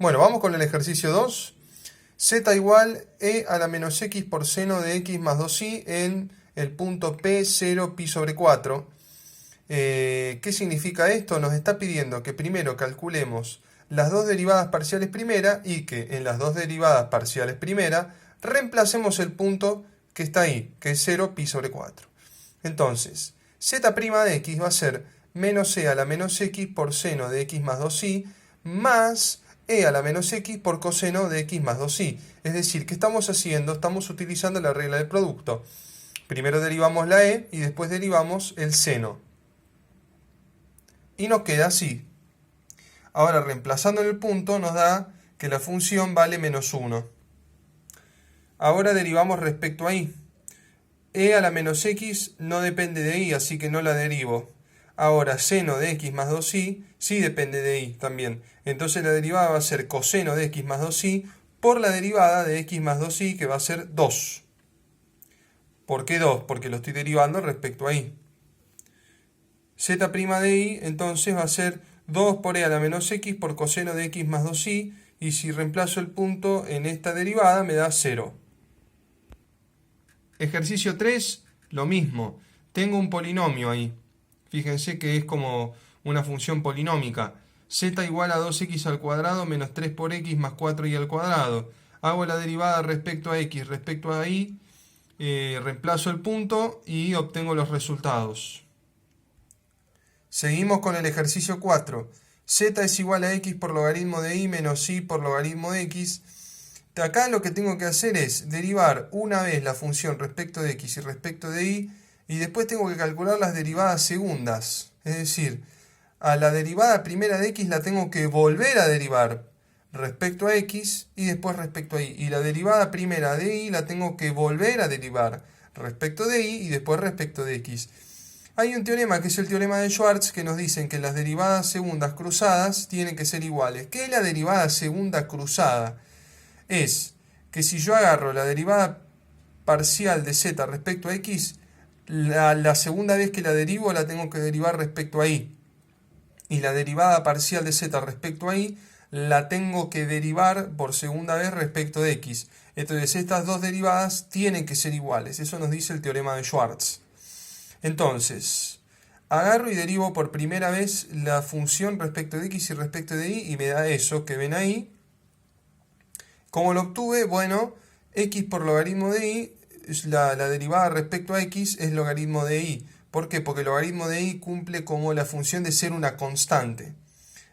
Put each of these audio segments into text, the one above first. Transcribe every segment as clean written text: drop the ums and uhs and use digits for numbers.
Bueno, vamos con el ejercicio 2. Z igual e a la menos x por seno de x más 2i en el punto P0 pi sobre 4. ¿Qué significa esto? Nos está pidiendo que primero calculemos las dos derivadas parciales primera y que en las dos derivadas parciales primera reemplacemos el punto que está ahí, que es 0 pi sobre 4. Entonces, z' de x va a ser menos e a la menos x por seno de x más 2i más e a la menos x por coseno de x más 2i. Es decir, ¿qué estamos haciendo? Estamos utilizando la regla del producto. Primero derivamos la e y después derivamos el seno. Y nos queda así. Ahora, reemplazando en el punto, nos da que la función vale menos 1. Ahora derivamos respecto a i. E a la menos x no depende de i, así que no la derivo. Ahora, seno de x más 2i sí depende de i también. Entonces la derivada va a ser coseno de x más 2i por la derivada de x más 2i, que va a ser 2. ¿Por qué 2? Porque lo estoy derivando respecto a i. Z' de i entonces va a ser 2 por e a la menos x por coseno de x más 2i, y si reemplazo el punto en esta derivada me da 0. Ejercicio 3, lo mismo. Tengo un polinomio ahí. Fíjense que es como una función polinómica. Z igual a 2x al cuadrado menos 3 por x más 4y al cuadrado. Hago la derivada respecto a x, respecto a y, reemplazo el punto y obtengo los resultados. Seguimos con el ejercicio 4. Z es igual a x por logaritmo de y menos y por logaritmo de x. Acá lo que tengo que hacer es derivar una vez la función respecto de x y respecto de y, y después tengo que calcular las derivadas segundas. Es decir, a la derivada primera de x la tengo que volver a derivar respecto a x y después respecto a y. Y la derivada primera de y la tengo que volver a derivar respecto de y después respecto de x. Hay un teorema que es el teorema de Schwarz que nos dice que las derivadas segundas cruzadas tienen que ser iguales. ¿Qué es la derivada segunda cruzada? Es que si yo agarro la derivada parcial de z respecto a x, la segunda vez que la derivo la tengo que derivar respecto a y. Y la derivada parcial de z respecto a y la tengo que derivar por segunda vez respecto de x. Entonces estas dos derivadas tienen que ser iguales. Eso nos dice el teorema de Schwarz. Entonces, agarro y derivo por primera vez la función respecto de x y respecto de y me da eso que ven ahí. ¿Cómo lo obtuve? Bueno, x por logaritmo de y, la derivada respecto a x es logaritmo de y. ¿Por qué? Porque el logaritmo de y cumple como la función de ser una constante.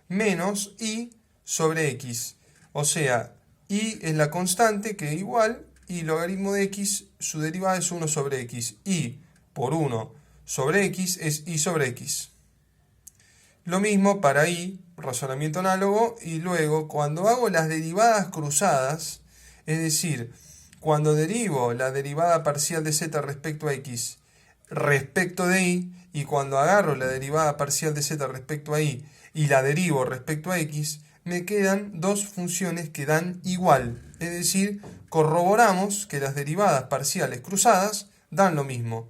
Menos y sobre x. O sea, y es la constante que es igual, y logaritmo de x, su derivada es 1 sobre x. Y por 1 sobre x es y sobre x. Lo mismo para y, razonamiento análogo, y luego cuando hago las derivadas cruzadas, es decir, cuando derivo la derivada parcial de z respecto a x respecto de y cuando agarro la derivada parcial de z respecto a y la derivo respecto a x, me quedan dos funciones que dan igual. Es decir, corroboramos que las derivadas parciales cruzadas dan lo mismo.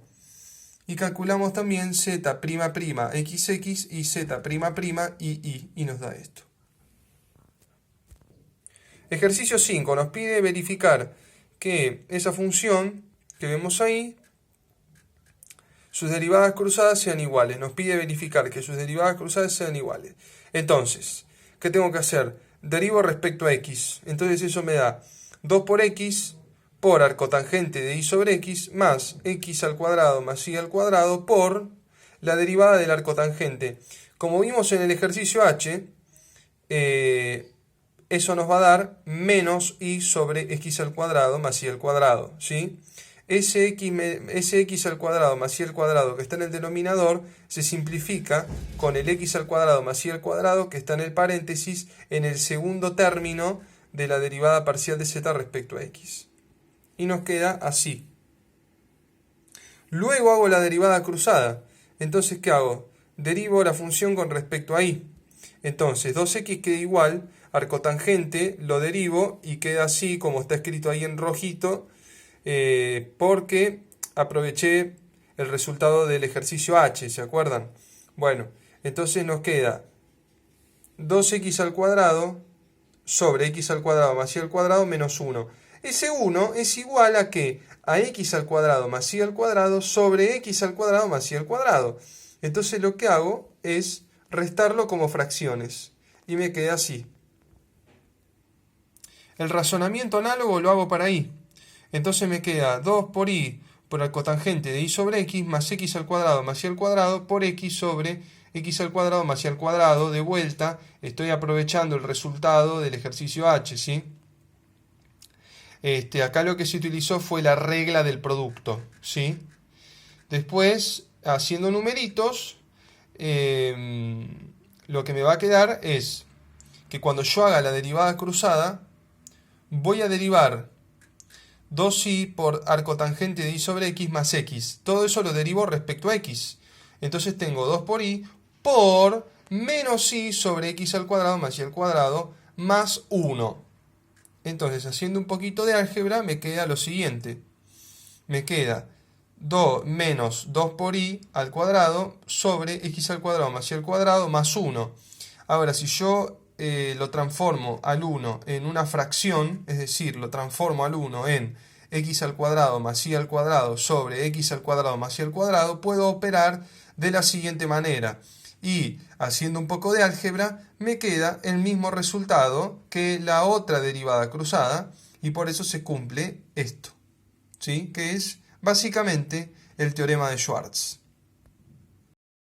Y calculamos también z'' xx y z' y nos da esto. Ejercicio 5 nos pide verificar que esa función que vemos ahí, sus derivadas cruzadas sean iguales. Nos pide verificar que sus derivadas cruzadas sean iguales. Entonces, ¿qué tengo que hacer? Derivo respecto a x. Entonces eso me da 2 por x por arcotangente de y sobre x más x al cuadrado más y al cuadrado por la derivada del arcotangente. Como vimos en el ejercicio h, eso nos va a dar menos y sobre x al cuadrado más y al cuadrado, ¿sí? Ese x al cuadrado más y al cuadrado que está en el denominador se simplifica con el x al cuadrado más y al cuadrado que está en el paréntesis en el segundo término de la derivada parcial de z respecto a x. Y nos queda así. Luego hago la derivada cruzada. Entonces, ¿qué hago? Derivo la función con respecto a y. Entonces, 2x queda igual, arcotangente lo derivo y queda así como está escrito ahí en rojito, porque aproveché el resultado del ejercicio h, ¿se acuerdan? Bueno, entonces nos queda 2x al cuadrado sobre x al cuadrado más y al cuadrado menos 1. Ese 1 es igual a ¿qué? A x al cuadrado más y al cuadrado sobre x al cuadrado más y al cuadrado. Entonces lo que hago es restarlo como fracciones. Y me queda así. El razonamiento análogo lo hago para y. Entonces me queda 2 por y por el cotangente de y sobre x más x al cuadrado más y al cuadrado por x sobre x al cuadrado más y al cuadrado. De vuelta, estoy aprovechando el resultado del ejercicio h, ¿sí? Acá lo que se utilizó fue la regla del producto, ¿sí? Después, haciendo numeritos, lo que me va a quedar es que cuando yo haga la derivada cruzada, voy a derivar 2y por arcotangente de y sobre x más x. Todo eso lo derivo respecto a x. Entonces tengo 2 por y por menos y sobre x al cuadrado más y al cuadrado más 1. Entonces, haciendo un poquito de álgebra, me queda lo siguiente. Me queda 2 menos 2 por y al cuadrado sobre x al cuadrado más y al cuadrado más 1. Ahora, si yo lo transformo al 1 en una fracción, es decir, lo transformo al 1 en x al cuadrado más y al cuadrado sobre x al cuadrado más y al cuadrado, puedo operar de la siguiente manera. Y haciendo un poco de álgebra, me queda el mismo resultado que la otra derivada cruzada, y por eso se cumple esto, ¿sí? Que es básicamente el teorema de Schwarz.